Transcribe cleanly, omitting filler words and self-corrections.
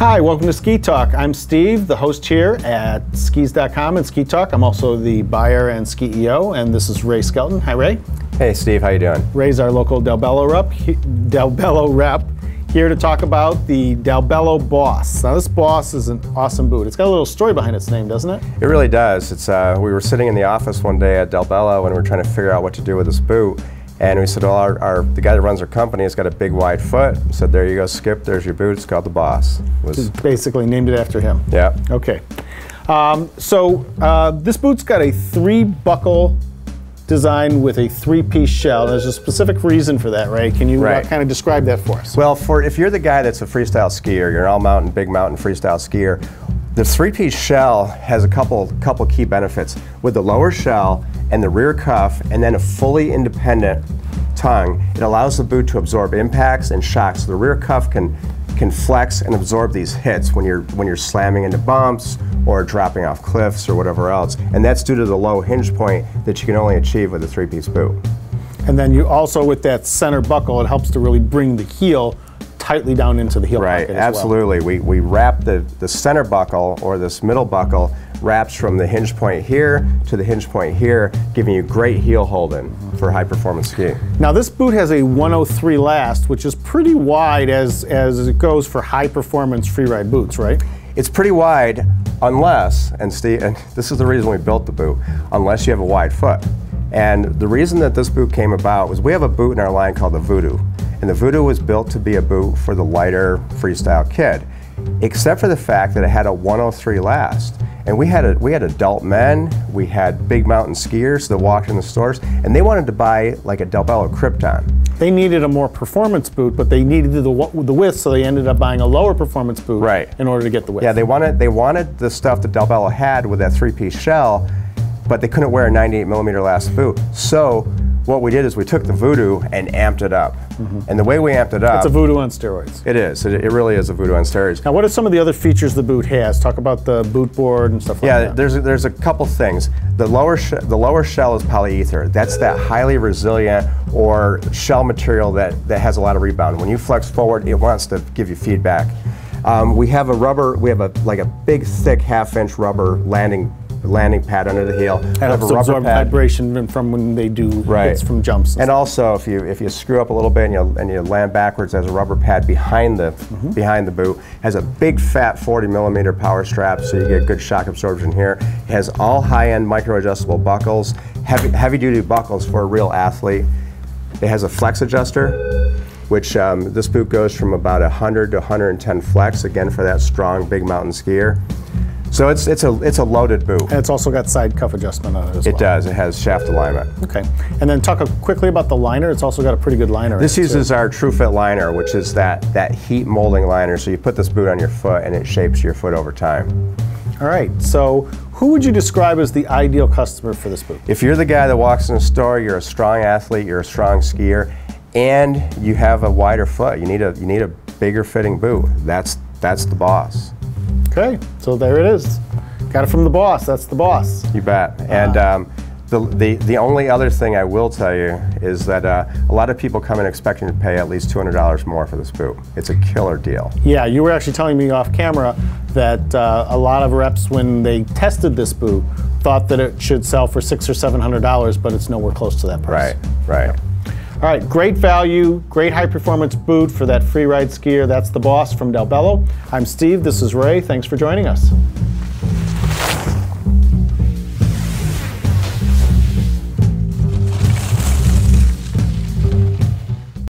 Hi, welcome to Ski Talk. I'm Steve, the host here at skis.com and Ski Talk. I'm also the buyer and CEO, and this is Ray Skelton. Hi, Ray. Hey, Steve. How you doing? Ray's our local Dalbello rep, here to talk about the Dalbello Boss. Now, this Boss is an awesome boot. It's got a little story behind its name, doesn't it? It really does. It's we were sitting in the office one day at Dalbello, and we were trying to figure out what to do with this boot. And we said, well, the guy that runs our company has got a big wide foot. We said, there you go, Skip, there's your boot. It's called the Boss. Just basically named it after him. Yeah. Okay. This boot's got a 3-buckle design with a 3-piece shell. There's a specific reason for that, Ray. Can you kind of describe that for us? Well, if you're the guy that's a freestyle skier, you're an all-mountain, big mountain freestyle skier, the 3-piece shell has a couple key benefits. With the lower shell and the rear cuff and then a fully independent tongue, it allows the boot to absorb impacts and shocks. So the rear cuff can flex and absorb these hits when you're slamming into bumps or dropping off cliffs or whatever else. And that's due to the low hinge point that you can only achieve with a 3-piece boot. And then you also, with that center buckle, it helps to really bring the heel tightly down into the heel pocket as absolutely. well. We wrap the center buckle, or this middle buckle, wraps from the hinge point here to the hinge point here, giving you great heel holding for high performance skiing. Now, this boot has a 103 last, which is pretty wide as it goes for high performance freeride boots, right? It's pretty wide unless, and this is the reason we built the boot, unless you have a wide foot. And the reason that this boot came about was we have a boot in our line called the Voodoo. And the Voodoo was built to be a boot for the lighter freestyle kid, except for the fact that it had a 103 last. And we had adult men, we had big mountain skiers that walked in the stores, and they wanted to buy like a Dalbello Krypton. They needed a more performance boot, but they needed the width, so they ended up buying a lower performance boot in order to get the width. Yeah, they wanted the stuff that Dalbello had with that 3-piece shell, but they couldn't wear a 98mm last boot. So what we did is we took the Voodoo and amped it up. And the way we amped it up... It's a Voodoo on steroids. It is. It really is a Voodoo on steroids. Now, what are some of the other features the boot has? Talk about the boot board and stuff like that. Yeah, there's a couple things. The lower shell is polyether. That's that highly resilient or shell material that has a lot of rebound. When you flex forward, it wants to give you feedback. We have like a big, thick 1/2-inch rubber landing pad under the heel. That helps absorb vibration from when they do hits from jumps. And also, if you screw up a little bit and you land backwards, there's a rubber pad behind the boot. Has a big fat 40mm power strap, so you get good shock absorption here. It has all high-end micro-adjustable buckles, heavy-duty buckles for a real athlete. It has a flex adjuster, which this boot goes from about 100 to 110 flex, again for that strong big mountain skier. So it's a loaded boot. And it's also got side cuff adjustment on it as well. It does. It has shaft alignment. Okay. And then talk quickly about the liner. It's also got a pretty good liner. This uses our True Fit liner, which is that heat molding liner. So you put this boot on your foot and it shapes your foot over time. All right. So who would you describe as the ideal customer for this boot? If you're the guy that walks in the store, you're a strong athlete, you're a strong skier, and you have a wider foot. You need a bigger fitting boot. That's the Boss. Okay, so there it is. Got it from the Boss. That's the Boss. You bet. And the only other thing I will tell you is that a lot of people come in expecting to pay at least $200 more for this boot. It's a killer deal. Yeah, you were actually telling me off camera that a lot of reps, when they tested this boot, thought that it should sell for $600 or $700, but it's nowhere close to that price. Right. Yep. All right, great value, great high performance boot for that freeride skier. That's the Boss from Dalbello. I'm Steve, this is Ray. Thanks for joining us.